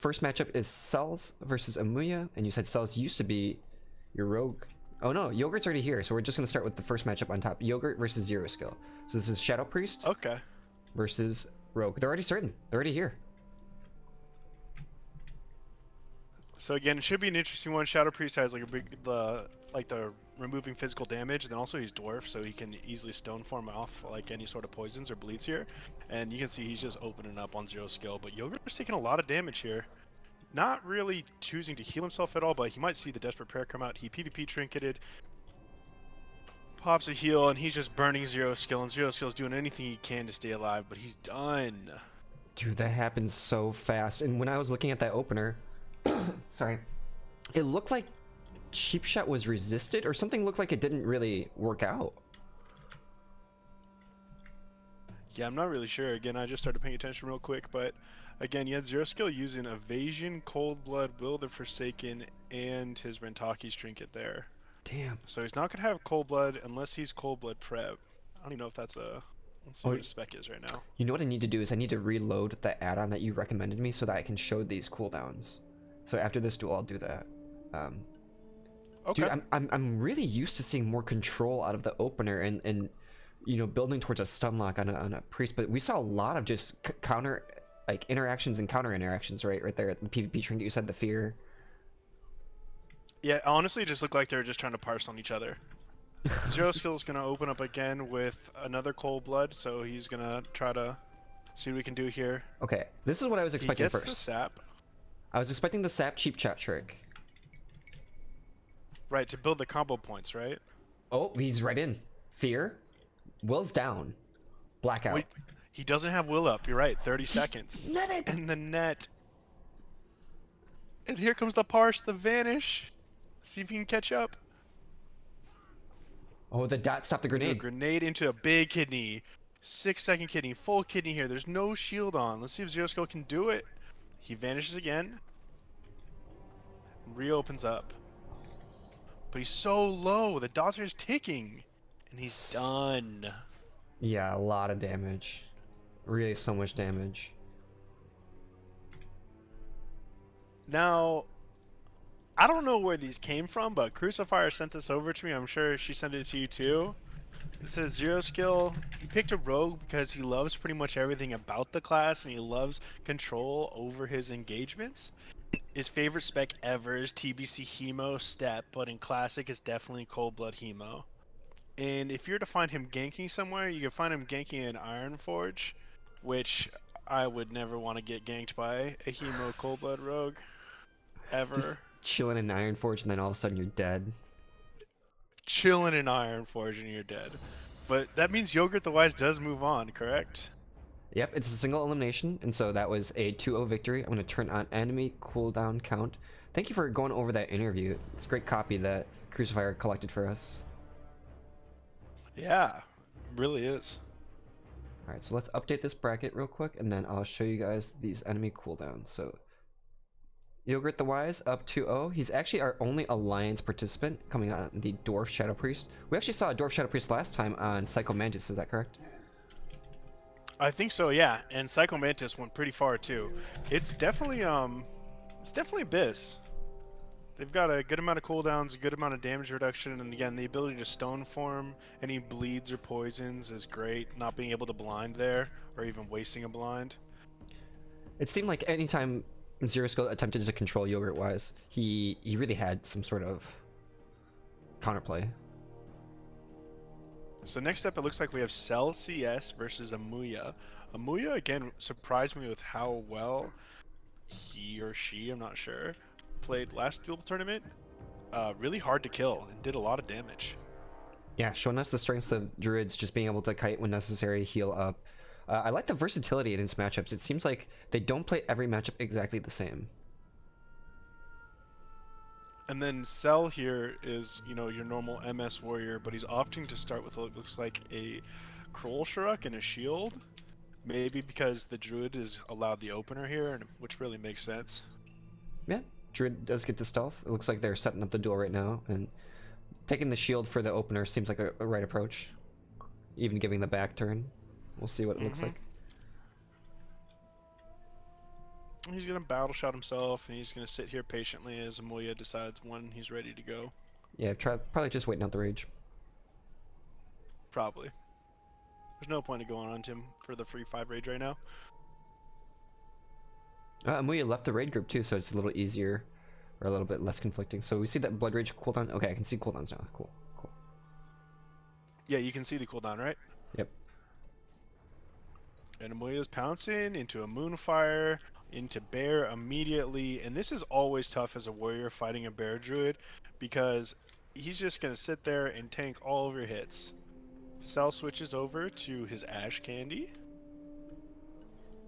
first matchup is Celcs versus Amuya, and you said Celcs used to be your rogue. Oh no, Yogurt's already here, so we're just gonna start with the first matchup on top. Yogurt versus Zeroskill. So this is Shadow Priest versus Rogue. They're already certain. They're already here. So again, it should be an interesting one. Shadow Priest has like a big, the removing physical damage, and then also he's dwarf, so he can easily stone form off like any sort of poisons or bleeds here. And you can see he's just opening up on Zeroskill, but Yogurt's taking a lot of damage here. Not really choosing to heal himself at all, but he might see the Desperate Prayer come out. He PvP trinketed, pops a heal, and he's just burning Zeroskill, and Zeroskill's doing anything he can to stay alive, but he's done. Dude, that happened so fast. And when I was looking at that opener, sorry, it looked like Cheap Shot was resisted, or something looked like it didn't really work out. Yeah, I'm not really sure. Again, I just started paying attention real quick, but again, you had Zeroskill using Evasion, Cold Blood, Will of the Forsaken, and his Rentaki's trinket there. Damn. So he's not going to have Cold Blood unless he's Cold Blood prep. I don't even know if that's a... Let's see what his spec is right now. You know what I need to do is I need to reload the add-on that you recommended me so that I can show these cooldowns. So after this duel, I'll do that. Okay. Dude, I'm really used to seeing more control out of the opener and you know, building towards a stun lock on a priest, but we saw a lot of just counter, like, interactions and counter interactions right there at the PvP trinket. You said the fear. Yeah, honestly, it just looked like they were just trying to parse on each other. Zeroskill is going to open up again with another Cold Blood, so he's going to try to see what we can do here. Okay, this is what I was expecting he gets first. The sap. I was expecting the sap cheap chat trick. Right, to build the combo points, right? Oh, he's right in. Fear. Will's down. Blackout. Wait, he doesn't have Will up. You're right. 30 seconds. Netted. And the net. And here comes the parse, the vanish. See if he can catch up. Oh, the dot stopped the grenade. A grenade into a big kidney. 6-second kidney. Full kidney here. There's no shield on. Let's see if Zeroskill can do it. He vanishes again. Reopens up. But he's so low. The dots are just ticking. And he's done. Yeah, a lot of damage. Really, so much damage. Now, I don't know where these came from, but Crusifire sent this over to me. I'm sure she sent it to you too. It says Zeroskill. He picked a rogue because he loves pretty much everything about the class, and he loves control over his engagements. His favorite spec ever is TBC Hemo Step, but in Classic it's definitely Cold Blood Hemo. And if you're to find him ganking somewhere, you can find him ganking in Ironforge, which I would never want to get ganked by a Hemo Cold Blood rogue. Ever. Just chilling in Ironforge and then all of a sudden you're dead. Chilling in Ironforge and you're dead. But that means Yogurthewise does move on, correct? Yep, it's a single elimination, and so that was a 2-0 victory. I'm going to turn on enemy cooldown count. Thank you for going over that interview. It's a great copy that Crusifire collected for us. Yeah, really is. Alright, so let's update this bracket real quick, and then I'll show you guys these enemy cooldowns. So, Yogurthewise up 2-0. He's actually our only Alliance participant coming on the Dwarf Shadow Priest. We actually saw a Dwarf Shadow Priest last time on Psycho Mantis, is that correct? I think so, yeah. And Psycho Mantis went pretty far too. It's definitely Abyss. They've got a good amount of cooldowns, a good amount of damage reduction, and again, the ability to stone form any bleeds or poisons is great. Not being able to blind there, or even wasting a blind. It seemed like anytime Zeroskill attempted to control Yogurthewise, he really had some sort of counterplay. So next up, it looks like we have Celcs versus Amuya. Amuya, again, surprised me with how well he or she, I'm not sure, played last Duel Tournament. Really hard to kill and did a lot of damage. Yeah, showing us the strengths of Druids, just being able to kite when necessary, heal up. I like the versatility in his matchups. It seems like they don't play every matchup exactly the same. And then Cell here is, you know, your normal MS warrior, but he's opting to start with what looks like a Kroll Shruk and a shield. Maybe because the Druid is allowed the opener here, which really makes sense. Yeah, Druid does get to stealth. It looks like they're setting up the duel right now, and taking the shield for the opener seems like a right approach. Even giving the back turn. We'll see what it looks like. He's gonna battle shot himself, and he's gonna sit here patiently as Amuya decides when he's ready to go. Yeah, probably just waiting out the rage. Probably. There's no point in going on to him for the free 5 rage right now. Amuya left the raid group too, so it's a little easier, or a little bit less conflicting. So we see that blood rage cooldown. Okay, I can see cooldowns now. Cool. Yeah, you can see the cooldown, right? Yep. And Amuya's pouncing into a Moonfire, into Bear immediately. And this is always tough as a warrior fighting a Bear Druid, because he's just going to sit there and tank all of your hits. Cell switches over to his Ash Candy.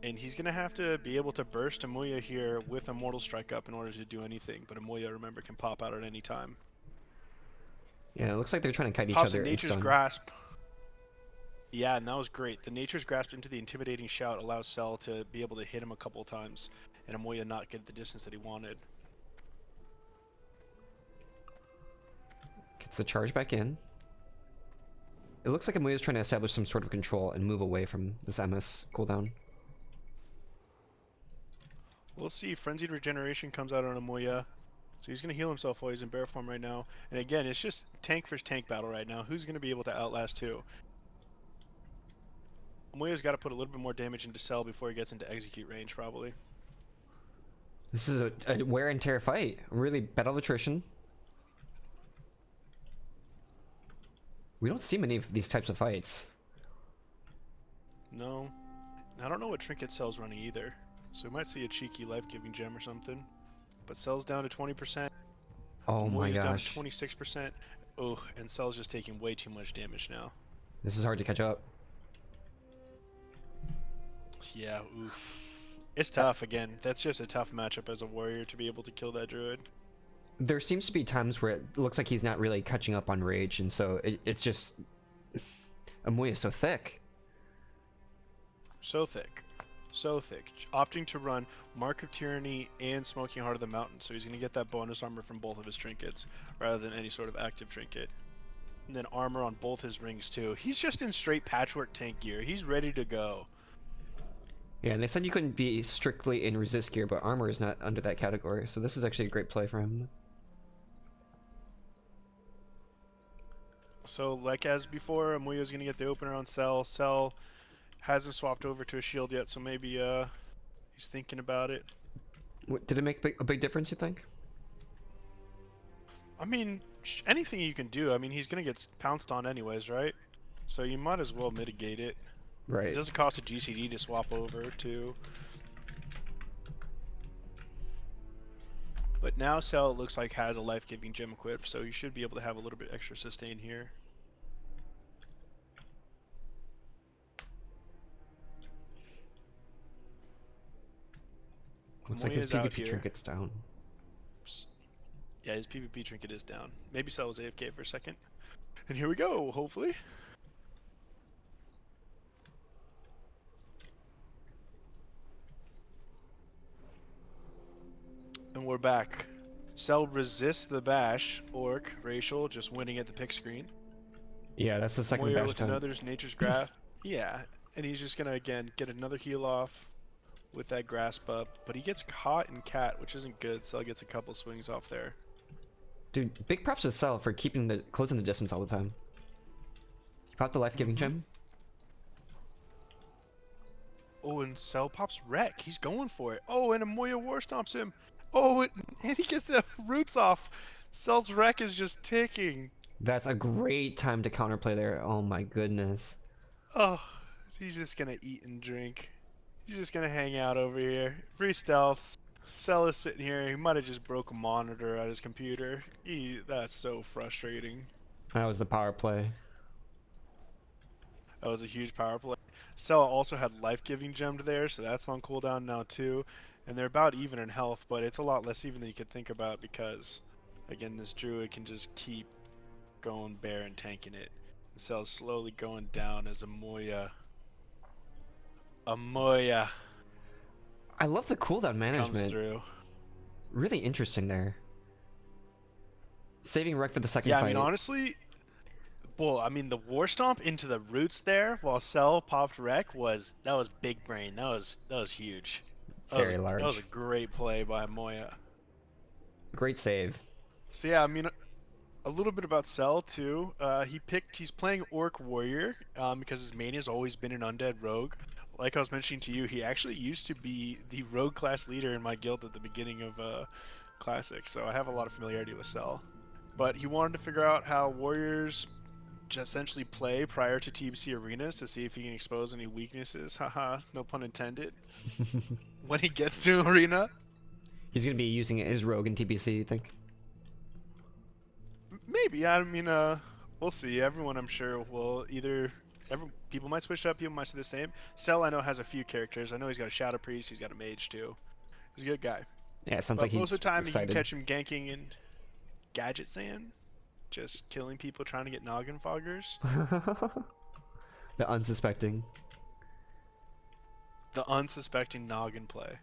And he's going to have to be able to burst Amuya here with a Mortal Strike up in order to do anything. But Amuya, remember, can pop out at any time. Yeah, it looks like they're trying to kite each Pops other. Nature's Grasp. Yeah, and that was great. The Nature's Grasp into the Intimidating Shout allows Cell to be able to hit him a couple times, and Amuya not get the distance that he wanted. Gets the charge back in. It looks like Amuya's trying to establish some sort of control and move away from this MS cooldown. We'll see. Frenzied Regeneration comes out on Amuya. So he's going to heal himself while he's in bear form right now. And again, it's just tank versus tank battle right now. Who's going to be able to outlast who? Amuya's got to put a little bit more damage into Cell before he gets into execute range, probably. This is a wear and tear fight. Really, battle of attrition. We don't see many of these types of fights. No. I don't know what trinket Cell's running either. So we might see a cheeky life-giving gem or something. But Cell's down to 20%. Oh my gosh. Down to 26%. Oh, and Cell's just taking way too much damage now. This is hard to catch up. Yeah, oof. It's tough again. That's just a tough matchup as a warrior to be able to kill that druid. There seems to be times where it looks like he's not really catching up on rage, and so it's just... Amuya's so thick. So thick. So thick. Opting to run Mark of Tyranny and Smoking Heart of the Mountain, so he's going to get that bonus armor from both of his trinkets, rather than any sort of active trinket. And then armor on both his rings too. He's just in straight patchwork tank gear. He's ready to go. Yeah, and they said you couldn't be strictly in resist gear, but armor is not under that category, so this is actually a great play for him. So, like as before, Amuya's going to get the opener on Cell. Cell hasn't swapped over to a shield yet, so maybe he's thinking about it. Did it make a big difference, you think? I mean, anything you can do. I mean, he's going to get pounced on anyways, right? So you might as well mitigate it. Right. It doesn't cost a GCD to swap over to. But now Cell looks like has a life-giving gem equipped, so you should be able to have a little bit extra sustain here. Looks like his PvP trinket's down. Yeah, his PvP trinket is down. Maybe Cell was AFK for a second. And here we go, hopefully. And we're back. Cell resists the bash. Orc, racial, just winning at the pick screen. Yeah, that's the second Warrior bash with time. another's Nature's Grasp. Yeah, and he's just gonna again get another heal off with that grasp up, but he gets caught in cat, which isn't good. Cell gets a couple swings off there. Dude, big props to Cell for closing the distance all the time. He popped the life-giving gem. Oh, and Cell pops wreck. He's going for it. Oh, and Amuya war stomps him. Oh, and he gets the roots off. Cell's wreck is just ticking. That's a great time to counterplay there. Oh my goodness. Oh, he's just gonna eat and drink. He's just gonna hang out over here. Free stealths. Cell is sitting here. He might have just broke a monitor at his computer. That's so frustrating. That was the power play. That was a huge power play. Cell also had life-giving gemmed there, so that's on cooldown now too. And they're about even in health, but it's a lot less even than you could think about because, again, this druid can just keep going bear and tanking it. The Cell's slowly going down as Amuya. I love the cooldown management. Comes through. Really interesting there. Saving wreck for the second fight. Yeah, I mean, honestly, well, I mean, the war stomp into the roots there while Cell popped wreck that was big brain. That was huge. very large. That was a great play by Amuya. Great save. So yeah, I mean, a little bit about Cell too. He's playing Orc Warrior because his main has always been an Undead Rogue. Like I was mentioning to you, he actually used to be the Rogue class leader in my guild at the beginning of Classic, so I have a lot of familiarity with Cell. But he wanted to figure out how Warriors essentially play prior to TBC arenas to see if he can expose any weaknesses. Haha, no pun intended. When he gets to arena. He's gonna be using his rogue in TBC, you think? Maybe. I mean, we'll see. Everyone, I'm sure, will either. People might switch up. People might stay the same. Cell, I know, has a few characters. I know he's got a Shadow Priest. He's got a Mage too. He's a good guy. Yeah, it sounds But like he's most of the time, excited. you can catch him ganking in Gadget Sand, just killing people trying to get noggin foggers. The unsuspecting. The unsuspecting noggin play.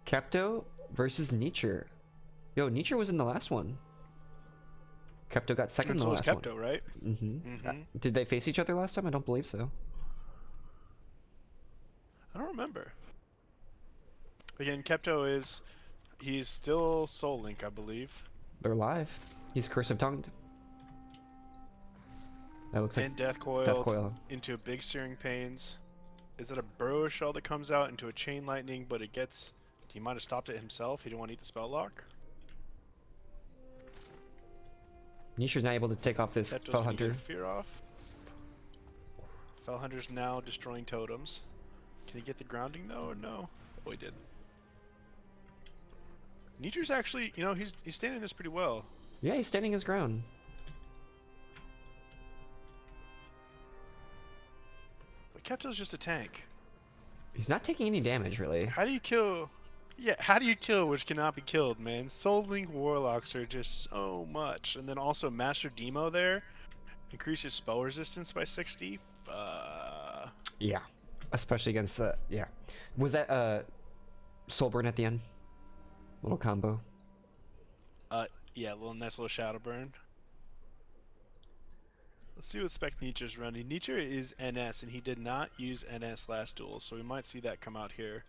Kepto versus Neature. Yo, Neature was in the last one. Kepto got second in the last Kepto, one. right? Mm-hmm. Did they face each other last time? I don't believe so. I don't remember. Again, Kepto he's still Soul Link, I believe. They're live. He's Cursive Tongued. That looks like and Death Coil into a big Searing Pains. Is it a Burrow Shell that comes out into a Chain Lightning, but it gets... He might have stopped it himself. He didn't want to eat the Spell Lock. Nature's not able to take off this Kepto's Fell gonna Hunter. get Fear off. Fell Hunter's now destroying totems. Can he get the grounding though, or no? Oh, he did. Nature's actually, you know, he's standing this pretty well. Yeah, he's standing his ground. But Kepto's just a tank. He's not taking any damage, really. How do you kill... Yeah, how do you kill which cannot be killed, man? Soul Link Warlocks are just so much. And then also Master Demo there increases spell resistance by 60. Yeah, especially against yeah. Was that Soulburn at the end? Little combo. Yeah, nice little Shadow Burn. Let's see what spec Nietzsche's running. Neature is NS, and he did not use NS last duel, so we might see that come out here.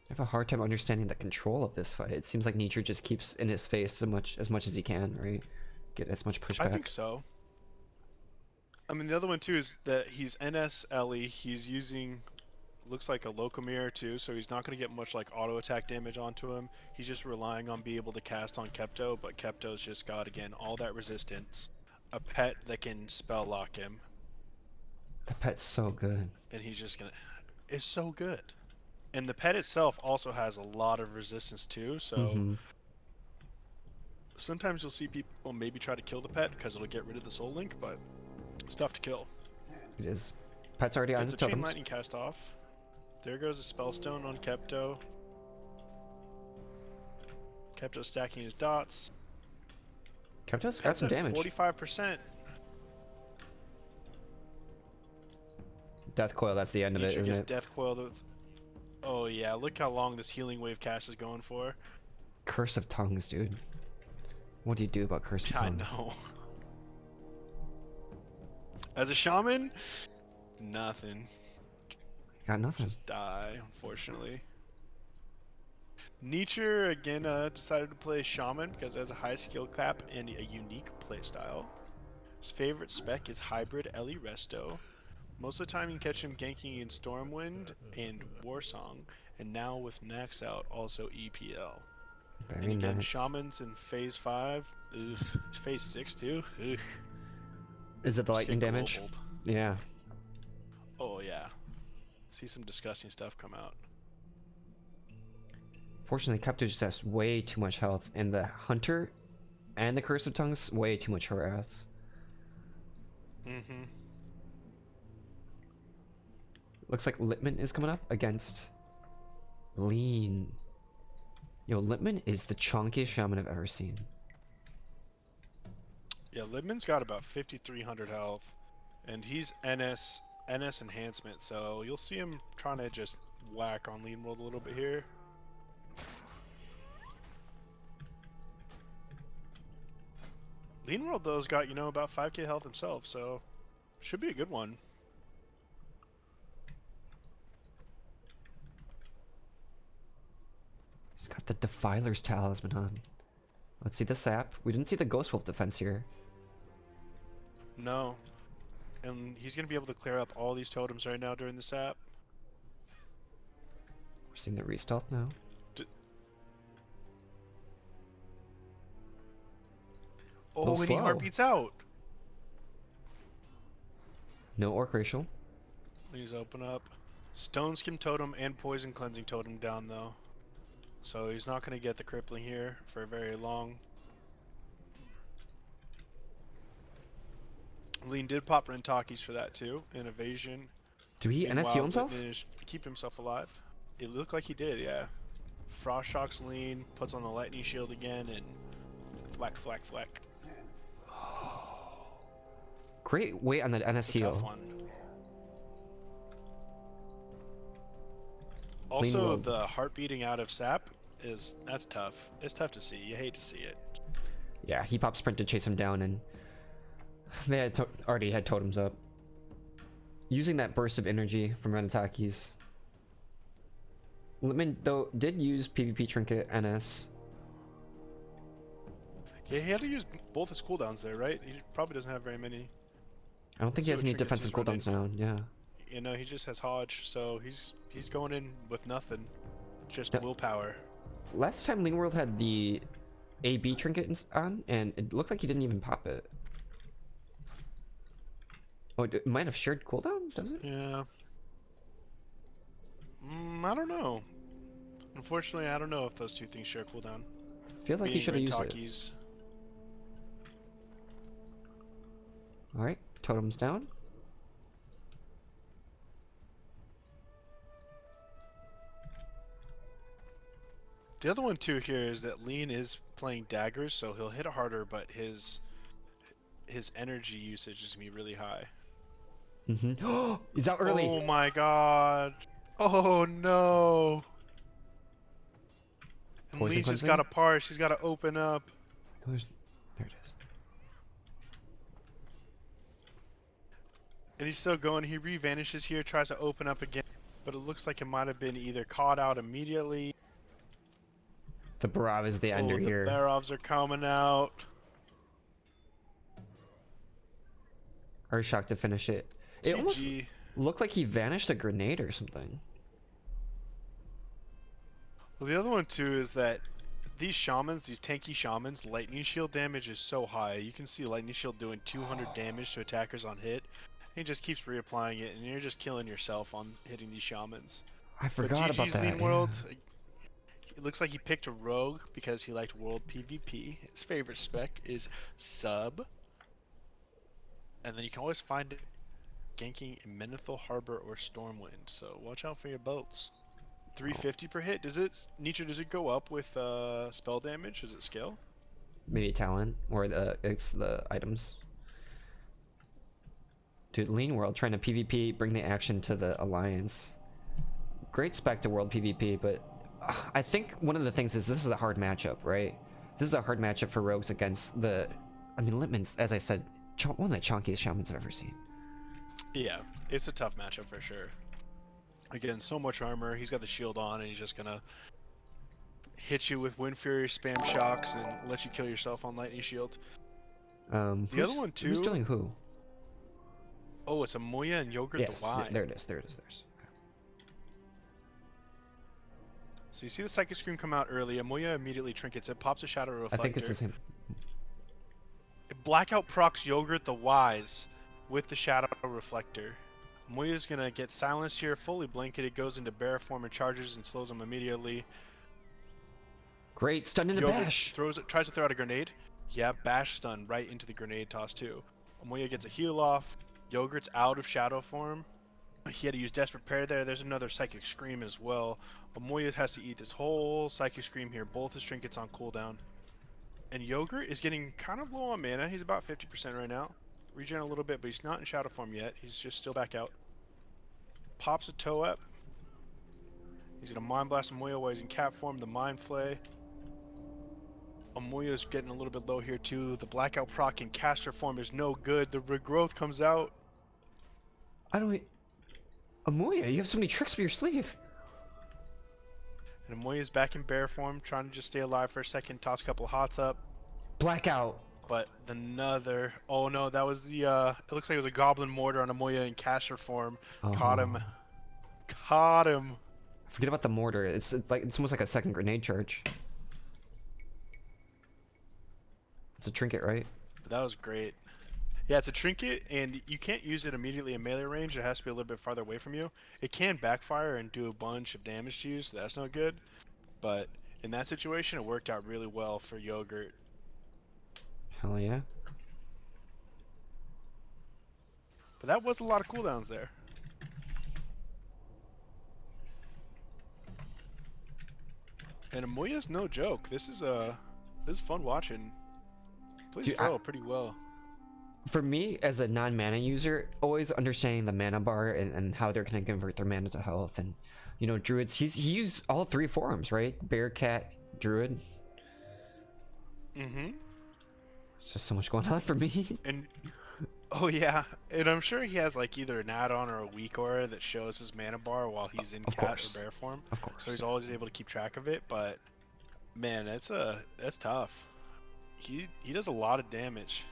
I have a hard time understanding the control of this fight. It seems like Nature just keeps in his face as much as he can, right? Get as much pushback. I think so. I mean, the other one too is that he's NS Ellie. He's using, looks like a Locomere too, so he's not going to get much like auto attack damage onto him. He's just relying on being able to cast on Kepto, but Kepto's just got, again, all that resistance. A pet that can spell lock him. The pet's so good. And he's just going to... It's so good. And the pet itself also has a lot of resistance too, so sometimes you'll see people maybe try to kill the pet because it'll get rid of the Soul Link, but it's tough to kill. It is. Pet's already on his Gets a Chain totems. Lightning cast off. There goes a Spellstone on Kepto. Kepto stacking his dots. Kepto's got some damage. 45%. Death Coil, that's the end of it, isn't it? Death Coil. Oh yeah, look how long this Healing Wave cast is going for. Curse of Tongues, dude. What do you do about Curse of Tongues? I know. As a Shaman, nothing. Got nothing. Just die, unfortunately. Neature again decided to play Shaman because it has a high skill cap and a unique playstyle. His favorite spec is Hybrid Ellie Resto. Most of the time you can catch him ganking in Stormwind and Warsong, and now with Nax out, also EPL. Very and again, nice. Shaman's in Phase 5, Phase 6 too. Ugh. Is it the lightning damage? Global. Yeah. Oh yeah. See some disgusting stuff come out. Fortunately, Kepto just has way too much health, and the Hunter and the Curse of Tongues way too much harass. Looks like Littman is coming up against Lean. Yo, Littman is the chunkiest shaman I've ever seen. Yeah, Littman's got about 5,300 health, and he's NS enhancement, so you'll see him trying to just whack on Lean World a little bit here. Lean World though's got, you know, about 5k health himself, so should be a good one. He's got the Defiler's Talisman on. Let's see the sap. We didn't see the Ghost Wolf defense here. No. And he's going to be able to clear up all these totems right now during the sap. We're seeing the restealth now. Oh, and he heartbeats out. No Orc Racial. Please open up. Stone Skim Totem and Poison Cleansing Totem down though. So he's not going to get the crippling here for very long. Lean did pop Rentakis for that too, in evasion. Do he NS heal himself? Keep himself alive. It looked like he did, yeah. Frost shocks Lean, puts on the lightning shield again, and flack, flack, flack. Great weight on that NS heal. Tough one. Also, the heart beating out of sap that's tough. It's tough to see. You hate to see it. Yeah, he popped sprint to chase him down, and they had already had totems up. Using that burst of energy from Rentakis. Littman though did use PvP trinket NS. Yeah, he had to use both his cooldowns there, right? He probably doesn't have very many. I don't think he has any defensive cooldowns now. Yeah. You know, he just has Hodge, so he's going in with nothing, just willpower. Last time Lean World had the AB trinket on, and it looked like he didn't even pop it. Oh, it might have shared cooldown, does it? Yeah. I don't know. Unfortunately, I don't know if those two things share cooldown. Feels like he should have used it. Alright, totems down. The other one too here is that Lean is playing daggers, so he'll hit harder, but his energy usage is gonna be really high. Oh, he's out early. Oh my god. Oh no. And Lean just got a par. She's got to open up. There it is. And he's still going. He re-vanishes here, tries to open up again, but it looks like it might have been either caught out immediately. The Barav is the ender here. The Barovs are coming out. Urshock to finish it. It almost looked like he vanished a grenade or something. Well, the other one too is that these shamans, these tanky shamans, lightning shield damage is so high. You can see lightning shield doing 200 damage to attackers on hit. He just keeps reapplying it, and you're just killing yourself on hitting these shamans. I forgot about that. Lean World, it looks like he picked a rogue because he liked world PvP. His favorite spec is sub. And then you can always find it ganking in Menethil Harbor or Stormwind, so watch out for your boats. 350 per hit. Does it, Neature, does it go up with spell damage? Does it scale? Maybe talent, or it's the items. Dude, Lean World trying to PvP, bring the action to the Alliance. Great spec to world PvP, but I think one of the things is this is a hard matchup, right? This is a hard matchup for rogues against the... I mean, Littman's, as I said, one of the chunkiest shamans I've ever seen. Yeah, it's a tough matchup for sure. Again, so much armor. He's got the shield on, and he's just gonna hit you with Wind Fury, spam shocks, and let you kill yourself on Lightning Shield. The other one too. Who's doing who? Oh, it's Amuya and Yogurthewise. Yeah, there it is. There it is. Okay. So you see the Psychic Scream come out early. Amuya immediately trinkets it, pops a Shadow Reflector. I think it's the same. Blackout procs Yogurthewise with the Shadow Reflector. Amuya's gonna get silenced here, fully blanketed, goes into bear form and charges and slows him immediately. Great, stun into bash. Tries to throw out a grenade. Yeah, bash stun right into the grenade toss too. Amuya gets a heal off. Yogurt's out of shadow form. He had to use Desperate Prayer there. There's another Psychic Scream as well. Amuya has to eat this whole Psychic Scream here. Both his trinkets on cooldown. And Yogurt is getting kind of low on mana. He's about 50% right now. Regen a little bit, but he's not in shadow form yet. He's just still back out. Pops a toe up. He's gonna Mind Blast Amuya while he's in cat form. The Mind Flay. Amuya's getting a little bit low here too. The blackout proc in caster form is no good. The regrowth comes out. I don't. Amuya, you have so many tricks up your sleeve. And Amuya's back in bear form, trying to just stay alive for a second, toss a couple of hots up. Blackout. But another. Oh no, that was the. It looks like it was a goblin mortar on Amuya in caster form. Caught him. Caught him. Forget about the mortar. It's almost like a second grenade charge. It's a trinket, right? But that was great. Yeah, it's a trinket, and you can't use it immediately in melee range. It has to be a little bit farther away from you. It can backfire and do a bunch of damage to you, so that's no good. But in that situation, it worked out really well for Yogurt. Hell yeah. But that was a lot of cooldowns there. And Amuya's no joke. This is fun watching. Plays pretty well. For me, as a non-mana user, always understanding the mana bar and how they're going to convert their mana to health, and you know, druids. He used all 3 forms, right? Bear, cat, druid. Mm-hmm. It's just so much going on for me. And oh yeah, and I'm sure he has like either an add-on or a weak aura that shows his mana bar while he's in cat or bear form. Of course. So he's always able to keep track of it. But man, that's tough. He does a lot of damage.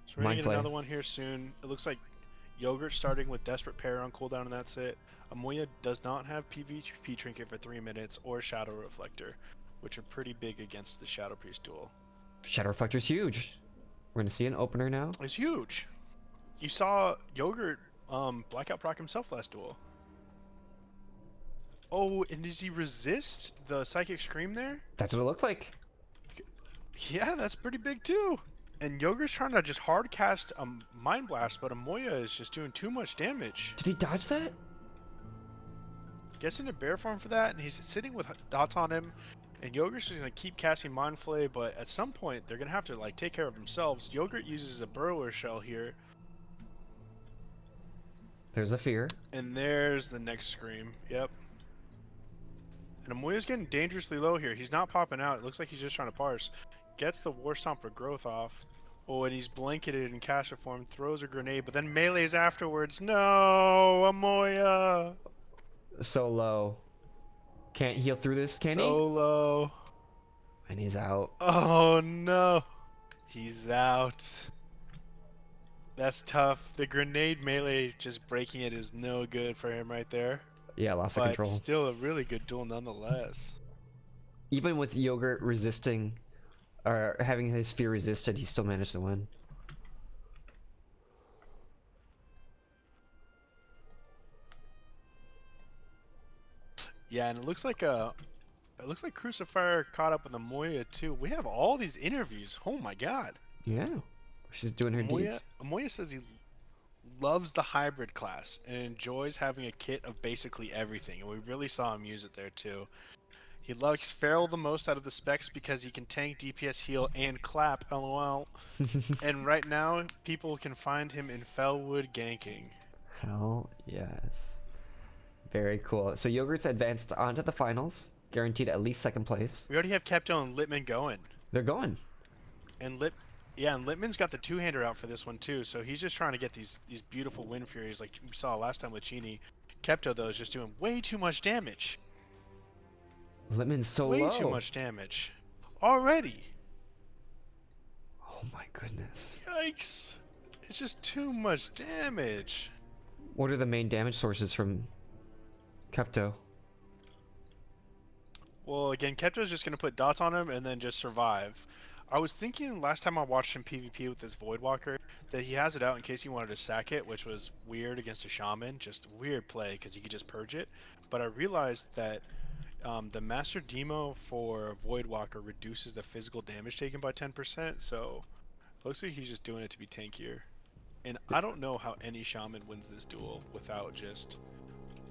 So we're gonna get another one here soon. It looks like Yogurt starting with Desperate Pair on cooldown, and that's it. Amuya does not have PvP Trinket for 3 minutes or Shadow Reflector, which are pretty big against the Shadow Priest duel. Shadow Reflector's huge. We're gonna see an opener now. It's huge. You saw Yogurt blackout proc himself last duel. Oh, and does he resist the Psychic Scream there? That's what it looked like. Yeah, that's pretty big too. And Yogurt's trying to just hard cast a Mind Blast, but Amuya is just doing too much damage. Did he dodge that? Gets into bear form for that, and he's sitting with dots on him. And Yogurt's just gonna keep casting Mind Flay, but at some point they're gonna have to like take care of themselves. Yogurt uses a Burrower Shell here. There's a fear. And there's the next scream. Yep. And Amuya's getting dangerously low here. He's not popping out. It looks like he's just trying to parse. Gets the War Stomp for growth off. Oh, and he's blanketed in caster form. Throws a grenade, but then melees afterwards. No, Amuya. So low. Can't heal through this, can he? So low. And he's out. Oh no. He's out. That's tough. The grenade melee just breaking it is no good for him right there. Yeah, lost the control. Still a really good duel nonetheless. Even with Yogurt resisting, or having his fear resisted, he still managed to win. Yeah, and it looks like Crusifire caught up with Amuya too. We have all these interviews. Oh my god. Yeah, she's doing her deeds. Amuya says he loves the hybrid class and enjoys having a kit of basically everything, and we really saw him use it there too. He likes Feral the most out of the specs because he can tank, DPS, heal, and clap, lol. And right now, people can find him in Fellwood ganking. Hell yes. Very cool. So Yogurt's advanced onto the finals, guaranteed at least 2nd place. We already have Kepto and Littman going. They're going. And Littman's got the two-hander out for this one too, so he's just trying to get these beautiful Wind Furies like we saw last time with Chini. Kepto though is just doing way too much damage. Littman's so low. Way too much damage. Already. Oh my goodness. Yikes. It's just too much damage. What are the main damage sources from Kepto? Well, again, Kepto's just going to put dots on him and then just survive. I was thinking last time I watched him PvP with this Voidwalker that he has it out in case he wanted to sack it, which was weird against a Shaman. Just weird play because he could just purge it. But I realized that the Master Demo for Voidwalker reduces the physical damage taken by 10%, so it looks like he's just doing it to be tankier. And I don't know how any Shaman wins this duel without just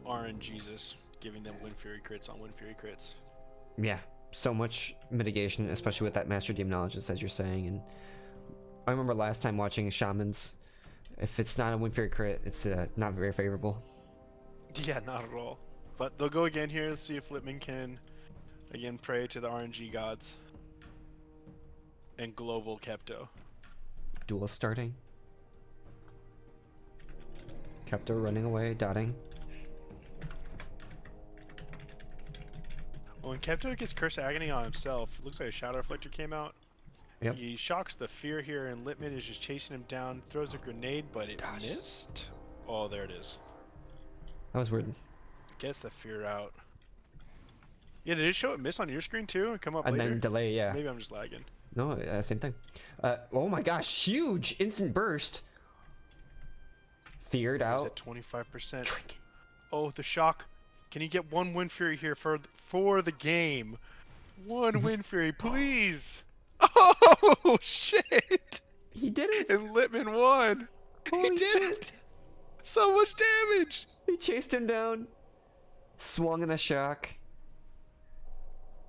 RNGesus giving them Wind Fury crits on Wind Fury crits. Yeah, so much mitigation, especially with that Master Demon knowledge, as you're saying. And I remember last time watching Shamans, if it's not a Wind Fury crit, it's not very favorable. Yeah, not at all. But they'll go again here and see if Littman can Again, pray to the RNG gods. And global Kepto. Duel starting. Kepto running away, dotting. When Kepto gets Curse Agony on himself, it looks like a Shadow Reflector came out. Yep. He shocks the fear here, and Littman is just chasing him down, throws a grenade, but it missed. Oh, there it is. That was weird. Gets the fear out. Yeah, did it show it miss on your screen too and come up And later? then delay, yeah. Maybe I'm just lagging. No, same thing. Oh my gosh, huge instant burst. Feared out. At 25%. Oh, the shock. Can you get one Wind Fury here for the game? One Wind Fury, please. Oh shit! He did it. And Littman won. Holy he did shit. it. So much damage. He chased him down. Swung in a shock.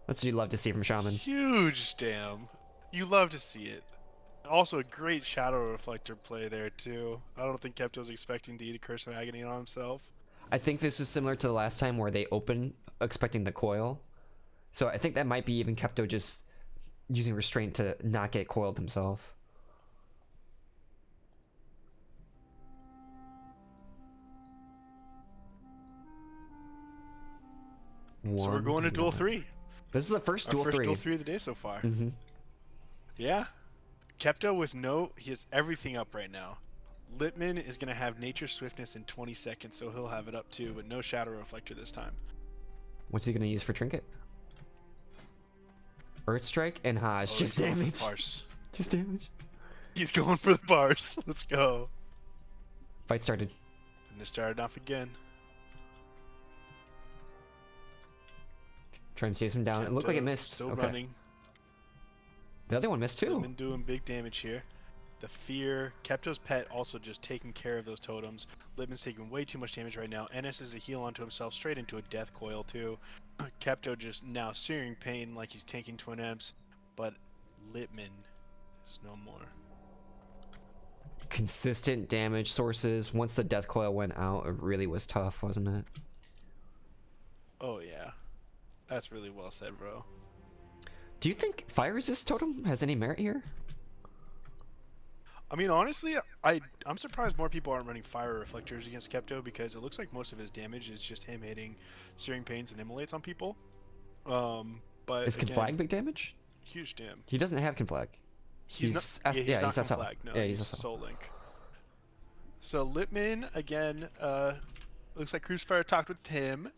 That's what you love to see from Shaman. Huge damn. You love to see it. Also a great Shadow Reflector play there too. I don't think Kepto was expecting to eat a Curse of Agony on himself. I think this was similar to the last time where they open expecting the coil. So I think that might be even Kepto just using restraint to not get coiled himself. So we're going to Duel 3. This is the first Duel 3. Duel 3 of the day so far. Mm-hmm. Yeah. Kepto with he has everything up right now. Littman is going to have Nature Swiftness in 20 seconds, so he'll have it up too, but no Shadow Reflector this time. What's he going to use for Trinket? Earth Strike and it's just damage. Just damage. He's going for the bars. Let's go. Fight started. And it started off again. Trying to chase him down. It looked like it missed. Still running. The other one missed too. Littman doing big damage here. The fear. Kepto's pet also just taking care of those totems. Littman's taking way too much damage right now. NS is a heal onto himself, straight into a death coil too. Kepto just now searing pain like he's tanking twin amps, but Littman is no more. Consistent damage sources. Once the death coil went out, it really was tough, wasn't it? Oh yeah. That's really well said, bro. Do you think Fire Resist Totem has any merit here? I mean, honestly, I'm surprised more people aren't running Fire Reflectors against Kepto, because it looks like most of his damage is just him hitting Searing Pains and Immolates on people. But is Conflag big damage? Huge damn. He doesn't have Conflag. He's not Conflag. No, yeah, he's a Soul Link. So Littman again. Looks like Crusifire talked with him.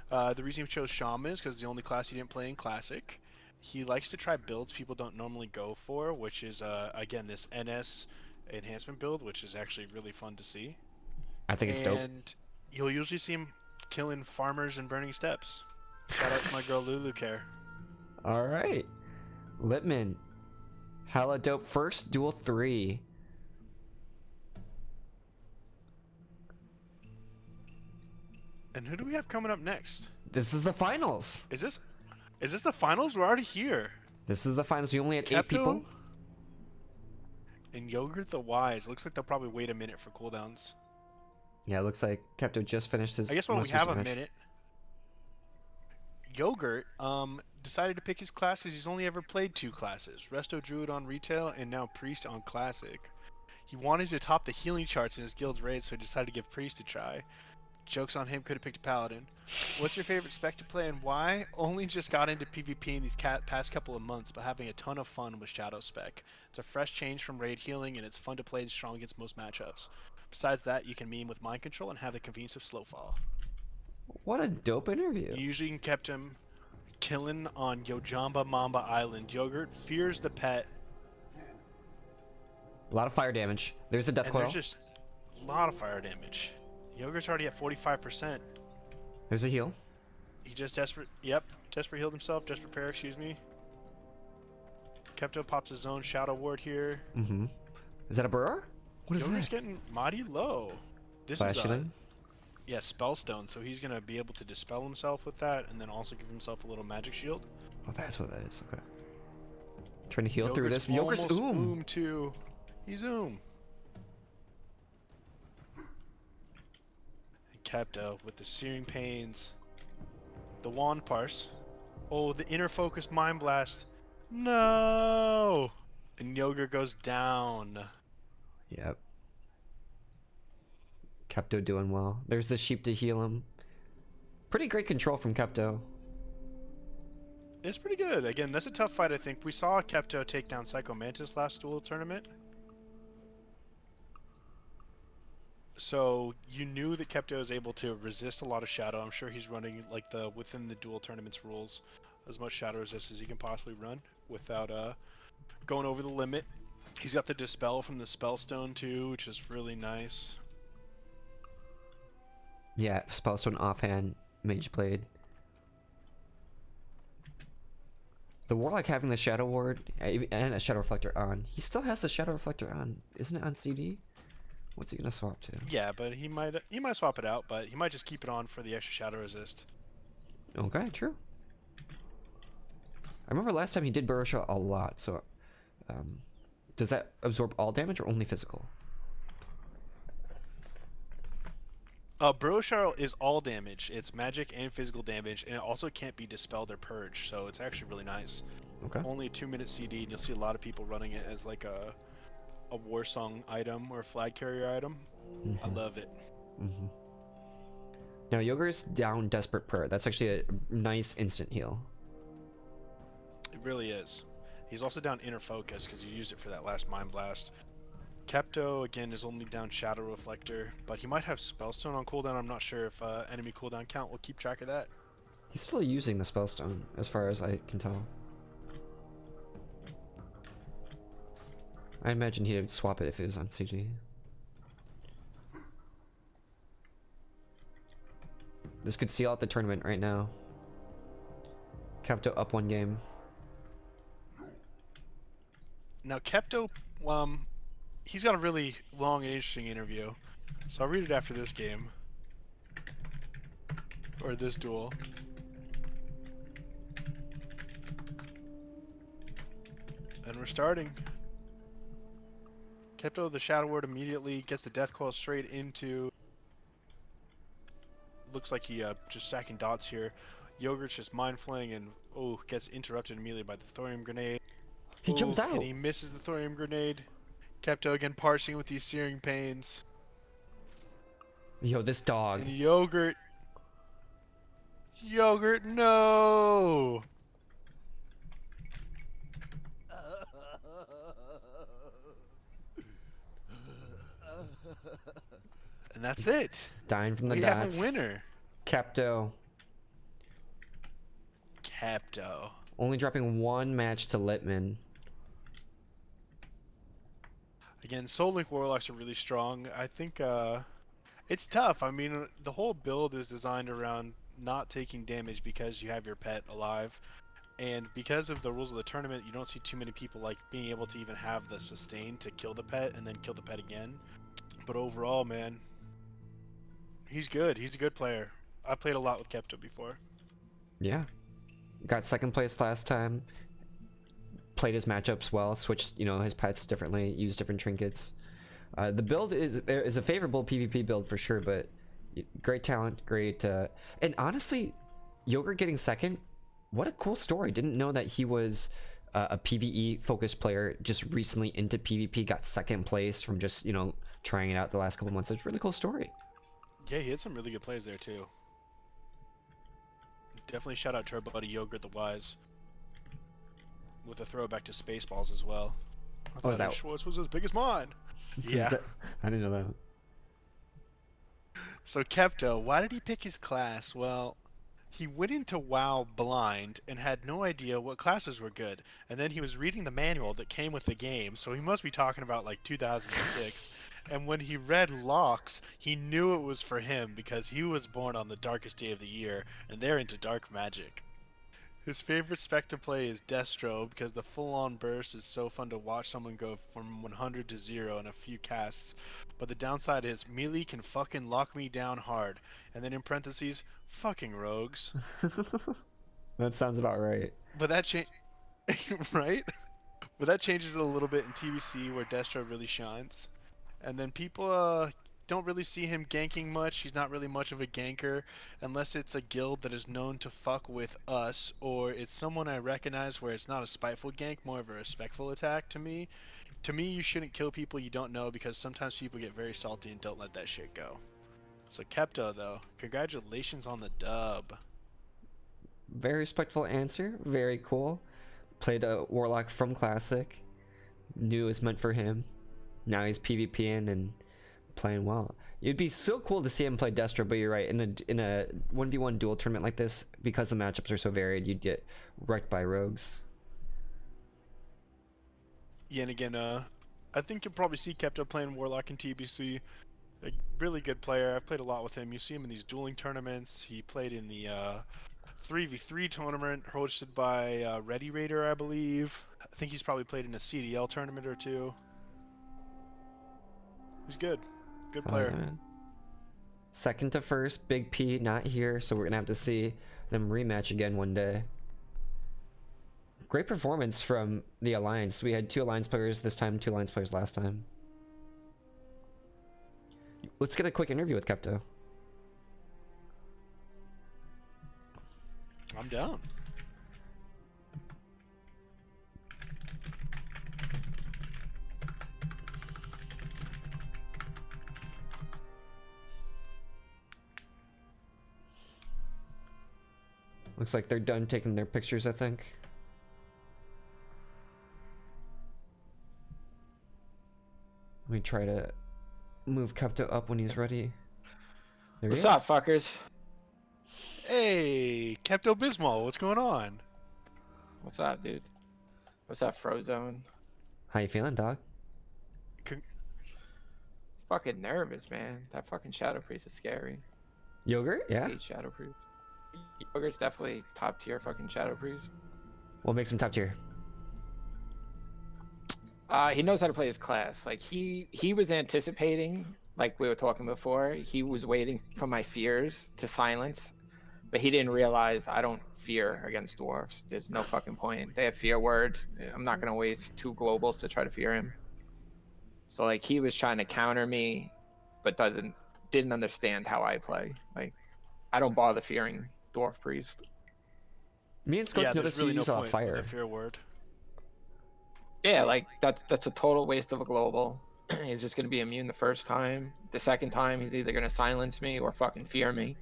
The reason he chose Shaman is because it's the only class he didn't play in Classic. He likes to try builds people don't normally go for, which is again this NS enhancement build, which is actually really fun to see. I think it's dope. And you'll usually see him killing farmers and burning steps. Shout out to my girl Lulu Care. All right, Littman, hella dope. First Duel 3. And who do we have coming up next? This is the finals. Is this the finals? We're already here. This is the finals. You only had Kepto 8 people. And Yogurthewise. Looks like they'll probably wait a minute for cooldowns. Yeah, it looks like Kepto just finished his. I guess when we most have a recent match. minute, Yogurt decided to pick his classes. He's only ever played 2 classes: Resto Druid on retail and now Priest on Classic. He wanted to top the healing charts in his guild's raid, so he decided to give Priest a try. Joke's on him, could have picked a Paladin. What's your favorite spec to play and why? Only just got into PvP in these past couple of months, but having a ton of fun with Shadow Spec. It's a fresh change from raid healing, and it's fun to play strong against most matchups. Besides that, you can meme with Mind Control and have the convenience of Slowfall. What a dope interview. You usually kept him killing on Yojamba Mamba Island. Yogurt fears the pet. A lot of fire damage. There's the death coil. There's just a lot of fire damage. Yogurt's already at 45%. There's a heal. He just desperate healed himself. Desperate prayer, excuse me. Kepto pops his own Shadow Ward here. Mm-hmm. Is that a burrower? What is Yogurt's that? getting mighty low. This Flash is healing? yeah, Spellstone, so he's gonna be able to dispel himself with that, and then also give himself a little magic shield. Oh, that's what that is. Okay. Trying to heal through Yogurt's this. Yogurt's oom too. He's oom. And Kepto with the Searing Pains, the Wand Parse, Oh, the inner focus mind blast. No! And Yogurt goes down. Yep. Kepto doing well. There's the sheep to heal him. Pretty great control from Kepto. It's pretty good. Again, that's a tough fight, I think. We saw Kepto take down Psycho Mantis last Duel Tournament. So you knew that Kepto is able to resist a lot of shadow. I'm sure he's running like within the Duel Tournament's rules as much shadow resist as he can possibly run without going over the limit. He's got the Dispel from the Spellstone too, which is really nice. Yeah, Spellstone offhand, Mage Blade. The Warlock having the Shadow Ward and a Shadow Reflector on. He still has the Shadow Reflector on. Isn't it on CD? What's he gonna swap to? Yeah, but he might swap it out, but he might just keep it on for the extra shadow resist. Okay, true. I remember last time he did Burrow Shot a lot, so does that absorb all damage or only physical? Burrow Shot is all damage. It's magic and physical damage, and it also can't be dispelled or purged, so it's actually really nice. Okay. Only a 2-minute CD, and you'll see a lot of people running it as like a war song item or a flag carrier item. I love it. Now Yogurt's down Desperate Prayer. That's actually a nice instant heal. It really is. He's also down Inner Focus because you used it for that last Mind Blast. Kepto again is only down Shadow Reflector, but he might have Spellstone on cooldown. I'm not sure if enemy cooldown count will keep track of that. He's still using the Spellstone as far as I can tell. I imagine he'd swap it if it was on CG. This could seal out the tournament right now. Kepto up 1 game. Now Kepto, he's got a really long and interesting interview, so I'll read it after this game. Or this duel. And we're starting. Kepto, the Shadow Word, immediately gets the Death Coil straight into... Looks like he just stacking dots here. Yogurt's just Mind Flaying and, gets interrupted immediately by the Thorium Grenade. He jumps out! And he misses the Thorium Grenade. Kepto again parsing with these Searing Pains. Yo, this dog. And Yogurt, no! And that's it. Dying from the we dots. have a winner. Kepto. Only dropping 1 match to Littman. Again, Soul Link Warlocks are really strong. I think it's tough. I mean, the whole build is designed around not taking damage because you have your pet alive. And because of the rules of the tournament, you don't see too many people like being able to even have the sustain to kill the pet and then kill the pet again. But overall, man, he's good. He's a good player. I played a lot with Kepto before. Yeah. Got 2nd place last time. Played his matchups well. Switched, his pets differently. Used different trinkets. The build is a favorable PvP build for sure, but great talent, great. And honestly, Yogurt getting 2nd, what a cool story. Didn't know that he was a PvE focused player. Just recently into PvP, got 2nd place from just trying it out the last couple months. It's a really cool story. Yeah, he had some really good plays there too. Definitely shout out to our buddy Yogurthewise with a throwback to Spaceballs as well. I thought that Schwartz was as big as mine. Yeah. I didn't know that. So Kepto, why did he pick his class? Well, he went into WoW blind and had no idea what classes were good. And then he was reading the manual that came with the game, so he must be talking about like 2006. And when he read Locks, he knew it was for him because he was born on the darkest day of the year, and they're into dark magic. His favorite spec to play is Destro because the full-on burst is so fun to watch someone go from 100 to 0 in a few casts. But the downside is melee can fucking lock me down hard. And then in parentheses, fucking rogues. That sounds about right. But that right? But that changes it a little bit in TBC where Destro really shines. And then people don't really see him ganking much. He's not really much of a ganker unless it's a guild that is known to fuck with us, or it's someone I recognize where it's not a spiteful gank, more of a respectful attack to me. To me, you shouldn't kill people you don't know because sometimes people get very salty and don't let that shit go. So Kepto, though, congratulations on the dub. Very respectful answer. Very cool. Played a Warlock from Classic. Knew it was meant for him. Now he's PvPing and playing well. It'd be so cool to see him play Destro, but you're right. In a 1v1 Duel tournament like this, because the matchups are so varied, you'd get wrecked by rogues. Yeah, and again, I think you'll probably see Kepto playing Warlock in TBC. A really good player. I've played a lot with him. You see him in these dueling tournaments. He played in the 3v3 tournament hosted by Ready Raider, I believe. I think he's probably played in a CDL tournament or two. He's good. Good player. Oh, yeah, second to first, Big P not here, so we're gonna have to see them rematch again one day. Great performance from the Alliance. We had 2 Alliance players this time, 2 Alliance players last time. Let's get a quick interview with Kepto. I'm down. Looks like they're done taking their pictures, I think. Let me try to move Kepto up when he's ready. What's up, fuckers? Hey, Kepto Bismol, what's going on? What's up, dude? What's up, Frozone? How you feeling, dog? Fucking nervous, man. That fucking Shadow Priest is scary. Yogurt? Yeah? I hate Shadow Priest. Yogurt's definitely top tier fucking Shadow Priest. What makes him top tier? He knows how to play his class. Like he was anticipating, like we were talking before, he was waiting for my fears to silence, but he didn't realize I don't fear against dwarves. There's no fucking point. They have fear word. I'm not gonna waste 2 globals to try to fear him. So like he was trying to counter me, but didn't understand how I play. Like I don't bother fearing dwarf priest. Me and Sconce noticed really you use no a fire. The fear word. Yeah, like that's a total waste of a global. He's just gonna be immune the first time. The second time, he's either gonna silence me or fucking fear me.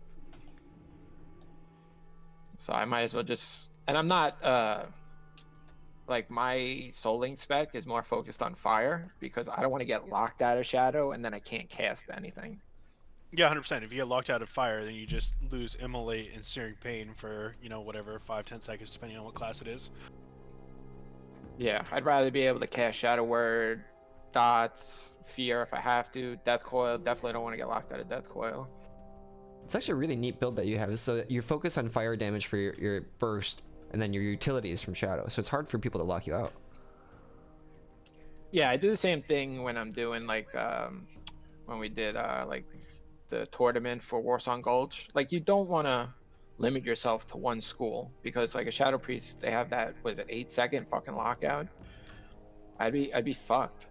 So I might as well just. And I'm not. Like my Soul Link spec is more focused on fire because I don't want to get locked out of shadow and then I can't cast anything. Yeah, 100%. If you get locked out of fire, then you just lose Immolate and Searing Pain for, you know, whatever, 5-10 seconds, depending on what class it is. Yeah, I'd rather be able to cast Shadow Word, Dots, Fear if I have to. Death Coil, definitely don't want to get locked out of Death Coil. It's actually a really neat build that you have. So you're focused on fire damage for your burst, and then your utilities from shadow. So it's hard for people to lock you out. Yeah, I do the same thing when I'm doing like when we did like the tournament for Warsong Gulch. Like you don't want to limit yourself to one school because like a Shadow Priest, they have that, was it 8-second fucking lockout? I'd be fucked.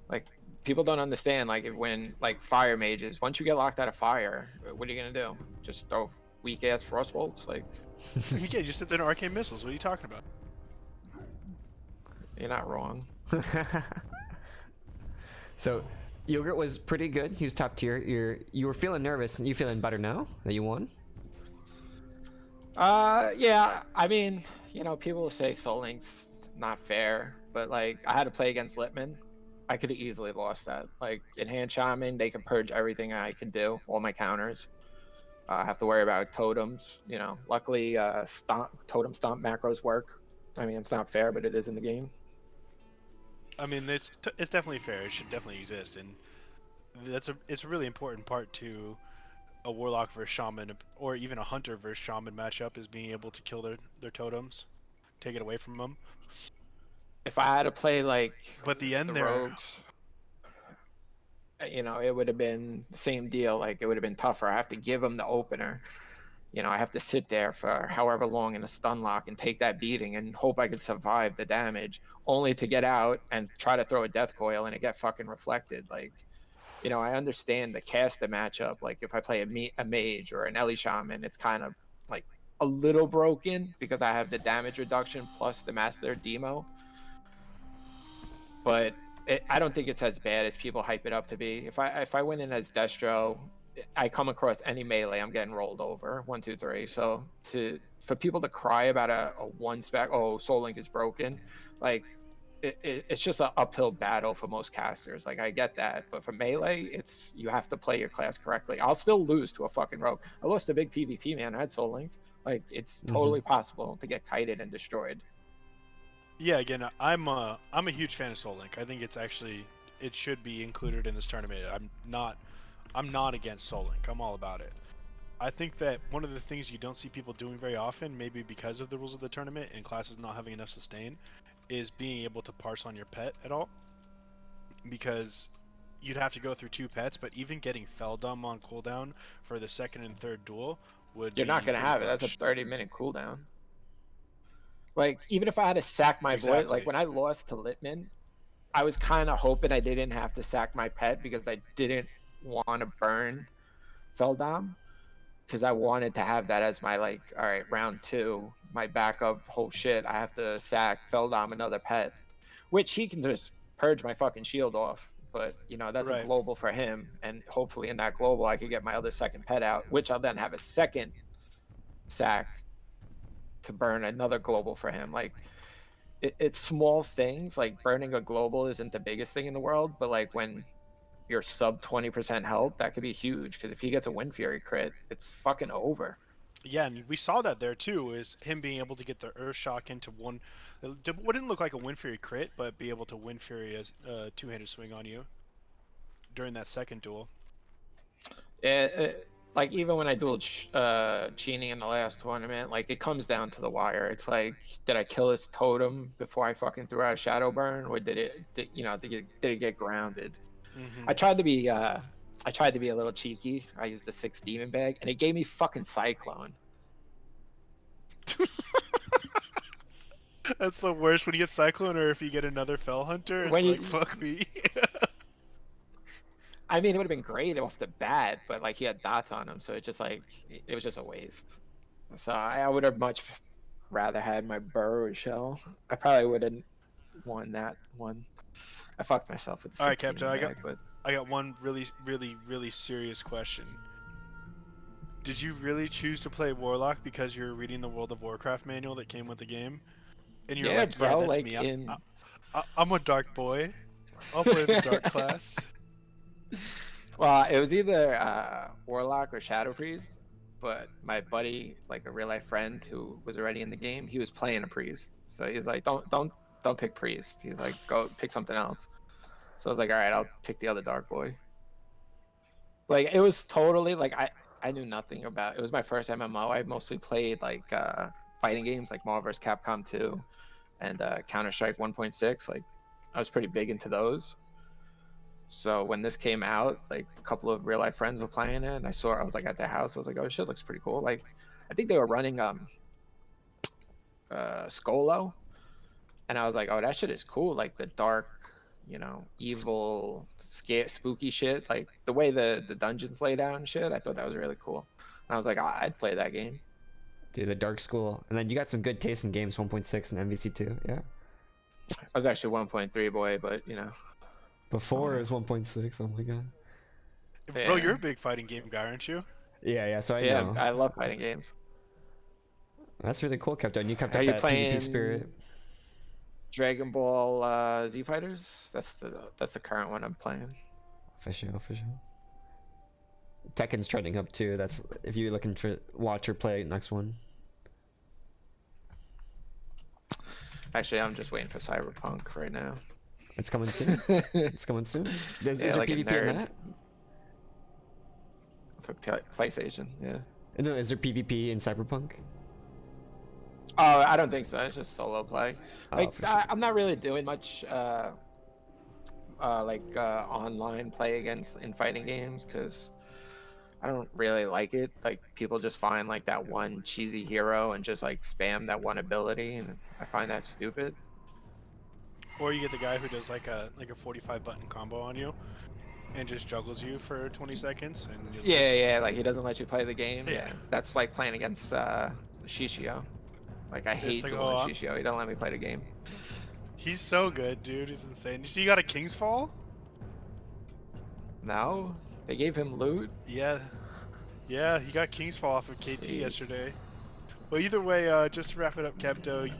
Like people don't understand like when like fire mages, once you get locked out of fire, what are you gonna do? Just throw weak ass frost bolts? Like Yeah, you sit there in arcane missiles. What are you talking about? you're not wrong. So Yogurt was pretty good. He was top tier. You were feeling nervous, and you feeling better now that you won? Yeah, I mean, you know, people say Soul Link's not fair, but like I had to play against Littman. I could have easily lost that. Like in hand shaman, they can purge everything I can do, all my counters. I have to worry about totems, you know. Luckily, totem stomp macros work. I mean, it's not fair, but it is in the game. I mean, it's definitely fair. It should definitely exist, and it's a really important part to a Warlock versus Shaman, or even a Hunter versus Shaman matchup, is being able to kill their totems, take it away from them. If I had to play like but the end there, rogues, you know, it would have been the same deal. Like it would have been tougher. I have to give them the opener. You know, I have to sit there for however long in a stun lock and take that beating and hope I could survive the damage, only to get out and try to throw a death coil and it get fucking reflected. Like you know, I understand the caster matchup. Like if I play a mage or an Ellie Shaman, it's kind of like a little broken because I have the damage reduction plus the master demo. But I don't think it's as bad as people hype it up to be. If I went in as Destro, I come across any melee, I'm getting rolled over 1, 2, 3. So for people to cry about a one spec, oh, Soul Link is broken, like it's just an uphill battle for most casters. Like I get that, but for melee, it's you have to play your class correctly. I'll still lose to a fucking rogue. I lost a big PvP, man. I had Soul Link. Like it's totally possible to get kited and destroyed. Yeah, again, I'm a huge fan of Soul Link. I think it should be included in this tournament. I'm not against Soul Link. I'm all about it. I think that one of the things you don't see people doing very often, maybe because of the rules of the tournament and classes not having enough sustain, is being able to parse on your pet at all. Because you'd have to go through 2 pets, but even getting Feldum on cooldown for the second and third duel would You're not gonna have it. That's a 30-minute cooldown. Like even if I had to sack my void, like when I lost to Littman, I was kind of hoping I didn't have to sack my pet because I didn't want to burn Feldom, because I wanted to have that as my like, all right, round 2, my backup. Oh shit, I have to sack Feldom another pet, which he can just purge my fucking shield off. But you know that's a global for him, and hopefully in that global I could get my other second pet out, which I'll then have a second sack to burn another global for him. Like it's small things. Like burning a global isn't the biggest thing in the world, but like when you're sub 20% health, that could be huge, because if he gets a Wind Fury crit, it's fucking over. Yeah, and we saw that there too, is him being able to get the Earth Shock into one. It wouldn't look like a Wind Fury crit, but be able to Wind Fury as a 2-handed swing on you during that second duel. Like even when I dueled Chini in the last tournament, like it comes down to the wire. It's like, did I kill his totem before I fucking threw out a Shadow Burn, or did it get grounded? I tried to be a little cheeky. I used the 6 demon bag, and it gave me fucking Cyclone. That's the worst when you get Cyclone, or if you get another Fell Hunter. It's like, fuck me. I mean, it would have been great off the bat, but like he had dots on him, so it was just a waste. So I would have much rather had my Burrow Shell. I probably would have won that one. I fucked myself with the 16. All right, Kepto, I got one really serious question. Did you really choose to play Warlock because you're reading the World of Warcraft manual that came with the game? And you're like, bro, yeah, that's me. I'm a dark boy. I'll play the dark class. Well, it was either Warlock or Shadow Priest, but my buddy, like a real life friend who was already in the game, he was playing a priest. So he's like, don't pick priest. He's like, go pick something else. So I was like, all right, I'll pick the other dark boy. Like it was totally like I knew nothing about it. Was my first MMO. I mostly played like fighting games like Marvel vs. Capcom 2 and Counter-Strike 1.6. Like I was pretty big into those. So when this came out, like a couple of real life friends were playing it, and I was like at their house. I was like, oh shit, looks pretty cool. Like I think they were running Skolo, and I was like, oh, that shit is cool. Like the dark, you know, evil, spooky shit. Like the way the dungeons lay down and shit. I thought that was really cool. And I was like, oh, I'd play that game. Dude, the Dark School. And then you got some good taste in games 1.6 and MVC2, yeah? I was actually 1.3 boy, but you know. Before it was 1.6, oh my god. Yeah. Bro, you're a big fighting game guy, aren't you? Yeah, so I know. I love fighting games. That's really cool, Kepto. And you kept up that PvP spirit. Dragon Ball Z Fighters? That's the current one I'm playing. For sure. Tekken's trending up too. That's if you're looking to watch or play next one. Actually, I'm just waiting for Cyberpunk right now. It's coming soon. It's coming soon. Is there like PvP in that? For PlayStation, yeah. No, is there PvP in Cyberpunk? Oh, I don't think so. It's just solo play. Like sure. I'm not really doing much online play in fighting games because I don't really like it. Like people just find like that one cheesy hero and just like spam that one ability, and I find that stupid. Or you get the guy who does like a 45 button combo on you. and just juggles you for 20 seconds and you lose. Yeah, like he doesn't let you play the game. Yeah, that's like playing against Shishio. Like I hate like, dueling Shishio. He don't let me play the game. He's so good, dude. He's insane. You see, you got a King's Fall? No, they gave him loot. Yeah, he got King's Fall off of KT yesterday. Well, either way, just to wrap it up, Kepto,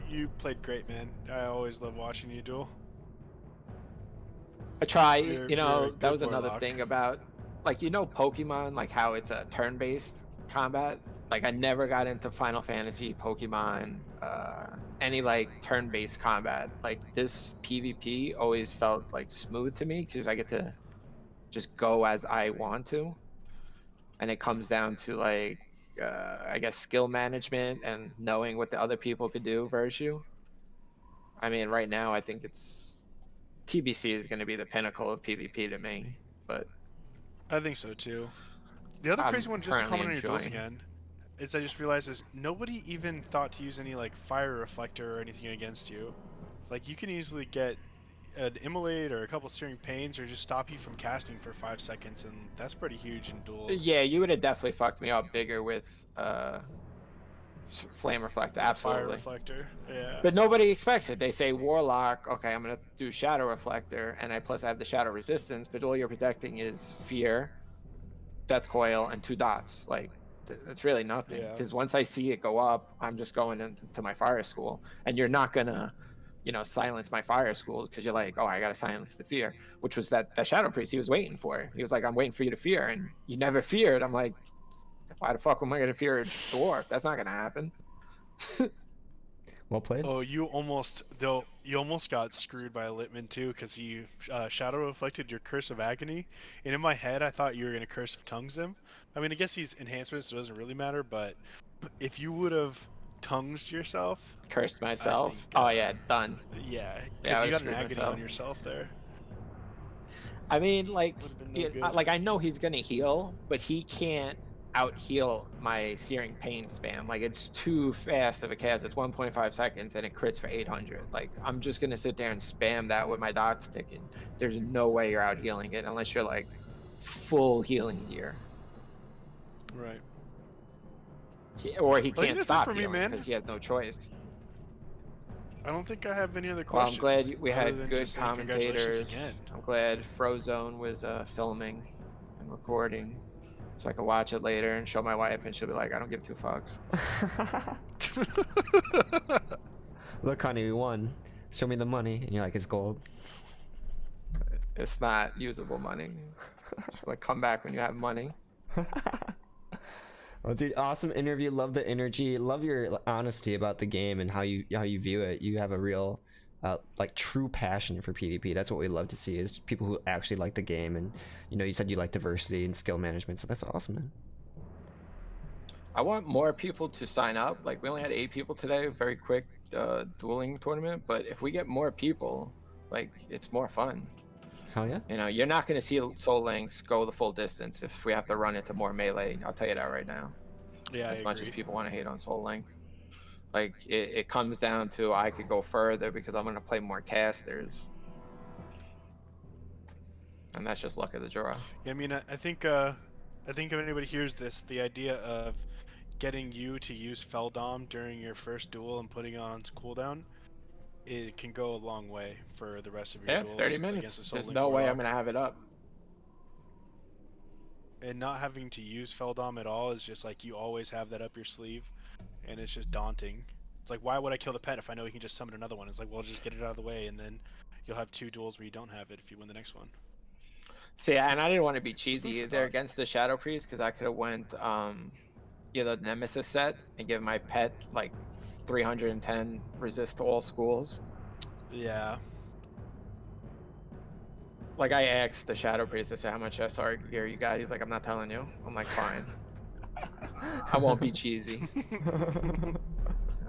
you played great, man. I always love watching you duel. I try. You're That was another Warlock. thing about, like, Pokemon, like how it's a turn-based combat. Like I never got into Final Fantasy, Pokemon, any like turn-based combat. Like this PvP always felt like smooth to me because I get to just go as I want to, and it comes down to like I guess skill management and knowing what the other people could do versus you. I mean, right now I think it's TBC is going to be the pinnacle of PvP to me, but I think so too. The other crazy one, just to comment on your duels again, is I just realized is nobody even thought to use any like fire reflector or anything against you. Like you can easily get an immolate or a couple searing pains or just stop you from casting for 5 seconds, and that's pretty huge in duels. Yeah, you would have definitely fucked me up bigger with flame reflector. Absolutely. Fire reflector. Yeah. But nobody expects it. They say Warlock, okay, I'm gonna do shadow reflector, and I have the shadow resistance, but all you're protecting is fear, death coil, and 2 dots. Like it's really nothing. Because once I see it go up, I'm just going into my fire school, and you're not gonna silence my fire school because you're like, oh, I gotta silence the fear, which was that shadow priest he was waiting for. He was like, I'm waiting for you to fear, and you never feared. I'm like, why the fuck am I gonna fear a dwarf? That's not gonna happen. Well played. Oh, you almost got screwed by Littman too, because he shadow reflected your Curse of Agony, and in my head I thought you were gonna Curse of Tongues him. I mean, I guess he's enhancements, so it doesn't really matter, but if you would have tongues yourself, cursed myself. Oh yeah, done. Yeah, because you got an agony myself on yourself there. I mean, like, like I know he's gonna heal, but he can't out heal my Searing Pain spam. Like it's too fast of a cast. It's 1.5 seconds and it crits for 800. Like I'm just gonna sit there and spam that with my dots ticking. There's no way you're out healing it unless you're like full healing gear. Right. Or he can't stop healing because he has no choice. I don't think I have any other Well, questions. I'm glad we had good commentators. I'm glad Frozone was filming and recording, so I could watch it later and show my wife, and she'll be like, I don't give 2 fucks. Look, honey, we won. Show me the money. And you're like, it's gold. It's not usable money. Like, come back when you have money. Well, dude, awesome interview. Love the energy. Love your honesty about the game and how you view it. You have a real, like, true passion for PvP. That's what we love to see, is people who actually like the game. And you said you like diversity and skill management, so that's awesome, man. I want more people to sign up. Like, we only had 8 people today. Very quick dueling tournament. But if we get more people, like, it's more fun. Hell yeah. You're not going to see Soul Links go the full distance if we have to run into more melee. I'll tell you that right now. Yeah, as much as people want to hate on Soul Link, like it comes down to I could go further because I'm going to play more casters, and that's just luck of the draw. Yeah, I mean, I think if anybody hears this, the idea of getting you to use Feldom during your first duel and putting it on cooldown, it can go a long way for the rest of your duels. 30 minutes. There's no way I'm going to have it up. And not having to use Feldom at all is just like you always have that up your sleeve, and it's just daunting. It's like, why would I kill the pet if I know he can just summon another one? It's like, well, just get it out of the way, and then you'll have 2 duels where you don't have it if you win the next one. See, and I didn't want to be cheesy either against the Shadow Priest, because I could have went the Nemesis set and give my pet like 310 resist to all schools. Yeah. Like, I asked the Shadow Priest, I said, how much SR gear you got? He's like, I'm not telling you. I'm like, fine. I won't be cheesy.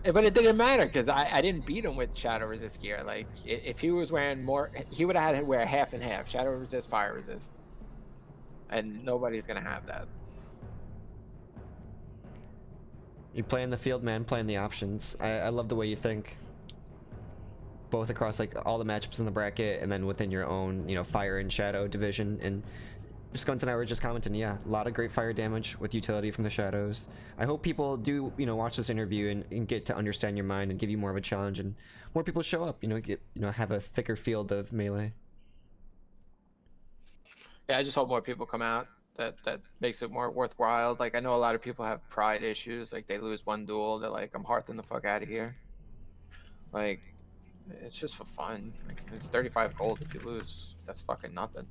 But it didn't matter, because I didn't beat him with Shadow Resist gear. Like, if he was wearing more, he would have had to wear half and half. Shadow Resist, Fire Resist. And nobody's going to have that. You play in the field, man. Playing the options. I love the way you think. both across like all the matchups in the bracket and then within your own, you know, fire and shadow division. And Sconce and I were just commenting, yeah, a lot of great fire damage with utility from the shadows. I hope people do, you know, watch this interview and get to understand your mind and give you more of a challenge, and more people show up, you know, have a thicker field of melee. Yeah, I just hope more people come out. That makes it more worthwhile. Like, I know a lot of people have pride issues. Like, they lose one duel, they're like, I'm hearting the fuck out of here. Like, it's just for fun. Like, it's 35 gold if you lose. That's fucking nothing.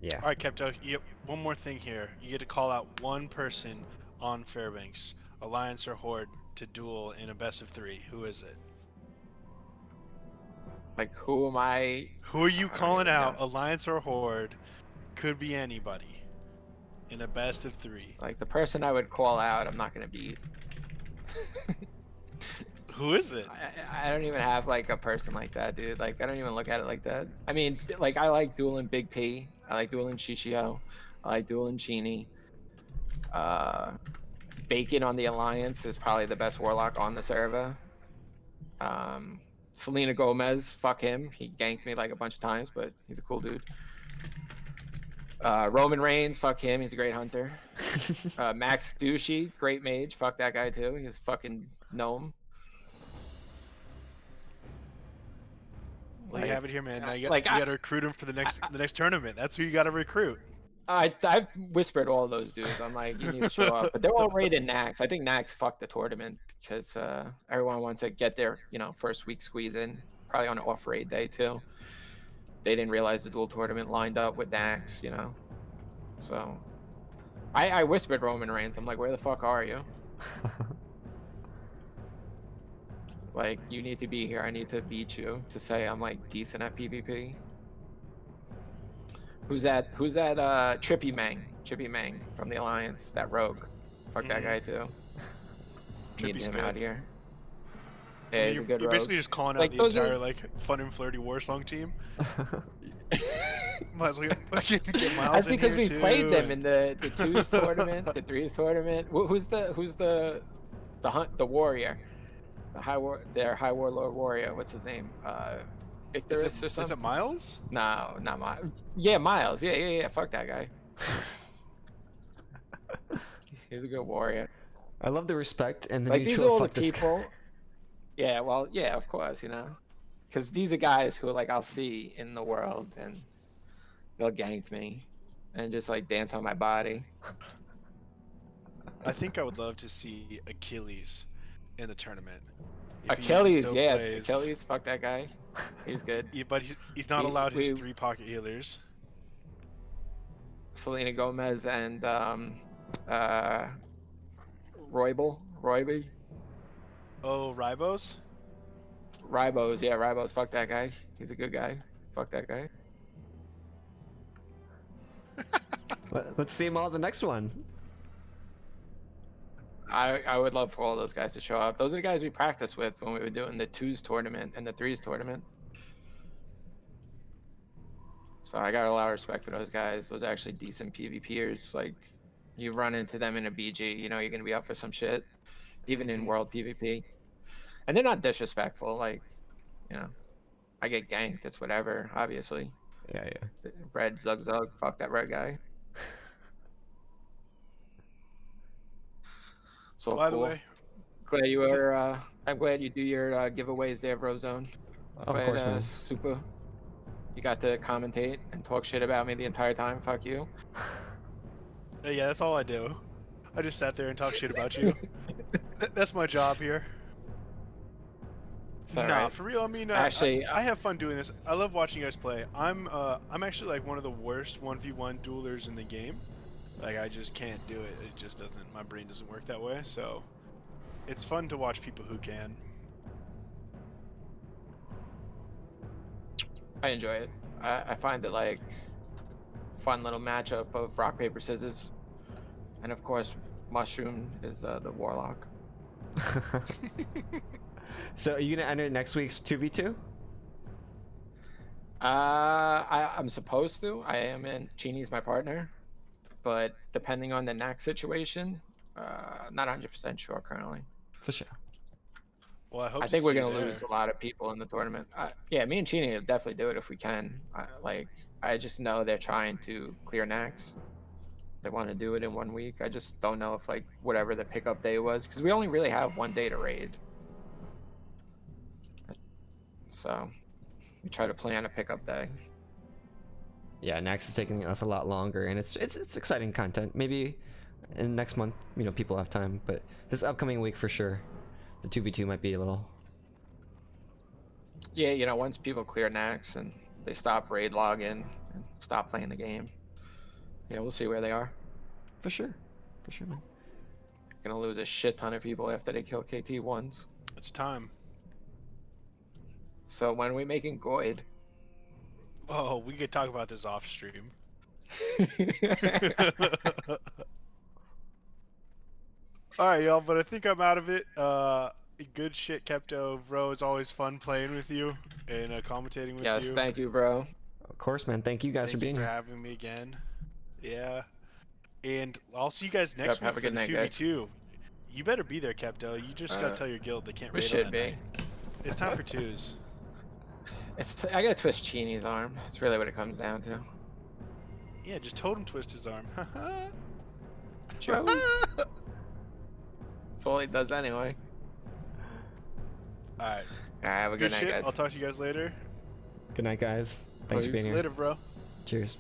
Yeah. All right, Kepto. One more thing here. You get to call out one person on Fairbanks, Alliance or Horde, to duel in a best of 3. Who is it? Like, who am I? Who are you calling out? Alliance or Horde? Could be anybody. In a best of 3. Like, the person I would call out, I'm not gonna beat. Who is it? I don't even have like a person like that, dude. Like, I don't even look at it like that. I mean, like, I like dueling Big P. I like dueling Shishio. I like dueling Chini. Bacon on the Alliance is probably the best Warlock on the server. Selena Gomez, fuck him. He ganked me like a bunch of times, but he's a cool dude. Roman Reigns, fuck him. He's a great hunter. Max Douchey, great mage. Fuck that guy too. He's fucking gnome. Well, you have it here, man. Now you like, gotta recruit him for the next tournament. That's who you gotta recruit. I've whispered all those dudes. I'm like, you need to show up, but they're all rated Nax. I think Nax fucked the tournament because everyone wants to get their, you know, first week squeeze in, probably on an off raid day too. They didn't realize the Duel Tournament lined up with Nax, you know. So I whispered Roman Reigns. I'm like, where the fuck are you? Like, you need to be here. I need to beat you to say I'm like decent at PvP. Who's that? Trippy Mang from the Alliance, that rogue. Fuck that guy too. Need him out here. Yeah, he's a good you're rogue. basically just calling out the entire like fun and flirty Warsong team. Might as well get Miles. That's because we played them in the 2s tournament, the 3s tournament. Who's the warrior? Their high warlord warrior. What's his name? Victorus or something? Is it Miles? No, not Miles. Yeah, Miles. Yeah. Fuck that guy. He's a good warrior. I love the respect and the like, mutual. These are all the fuck this people. guy. Yeah, well, yeah, of course, you know, because these are guys who like I'll see in the world and they'll gank me and just like dance on my body. I would love to see Achilles in the tournament. Achilles, yeah, Achilles, fuck that guy. He's good. Yeah, but he's not allowed his 3 pocket healers. Selena Gomez and Royby. Oh, Ribos? Ribos, yeah, Ribos, fuck that guy. He's a good guy. Fuck that guy. Let's see them all at the next one. I would love for all those guys to show up. Those are the guys we practiced with when we were doing the 2s tournament and the 3s tournament. So I got a lot of respect for those guys. Those are actually decent PvPers. Like, you run into them in a BG, you know you're gonna be up for some shit, even in world PvP. And they're not disrespectful. Like, you know, I get ganked. It's whatever. Obviously. Yeah. Red Zug. Fuck that red guy. So by cool. the way, glad you were. I'm glad you do your giveaways there, Brozone. Of course, man. Super. You got to commentate and talk shit about me the entire time. Fuck you. Yeah, that's all I do. I just sat there and talked shit about you. That's my job here. Nah, right. For real. I mean, actually, I have fun doing this. I love watching you guys play. I'm actually like one of the worst 1v1 duelers in the game. Like, I just can't do it. It just doesn't. My brain doesn't work that way. So, it's fun to watch people who can. I enjoy it. I find it like fun little matchup of rock paper scissors, and of course, Mushroom is the Warlock. So are you gonna enter next week's 2v2? I'm supposed to. I am in. Chini's my partner, but depending on the Nax situation, not 100% sure currently. For sure. Well, I hope I think to we're see you gonna there. lose a lot of people in the tournament. I to think we're see you gonna there. lose a lot of people in the tournament. Yeah, me and Chini will definitely do it if we can. I just know they're trying to clear Nax. They want to do it in 1 week. I just don't know if like whatever the pickup day was, because we only really have 1 day to raid. So we try to plan a pickup day. Yeah, Nax is taking us a lot longer, and it's exciting content. Maybe in next month, you know, people have time, but this upcoming week for sure, the 2v2 might be a little. Yeah, you know, once people clear Nax and they stop raid login and stop playing the game, yeah, we'll see where they are. For sure, man. Gonna lose a shit ton of people after they kill KT once. It's time. So when are we making Goid? Oh, we could talk about this off stream. Alright, y'all, but I think I'm out of it. Good shit, Kepto, bro. It's always fun playing with you and commentating with you. Yes, thank you, bro. Of course, man. Thank you guys for being Thank you here. for having me again. Yeah. And I'll see you guys next week have a for good the night, 2v2. You better be there, Kepto. You just gotta tell your guild they can't We raid on should that be. night. It's time for twos. I gotta twist Chini's arm. That's really what it comes down to. Yeah, just totem twist his arm. Jokes. That's all he does anyway. Alright. Alright, have a good night, shit. guys. I'll talk to you guys later. Good night, guys. Thanks for being here. Later, bro. Cheers.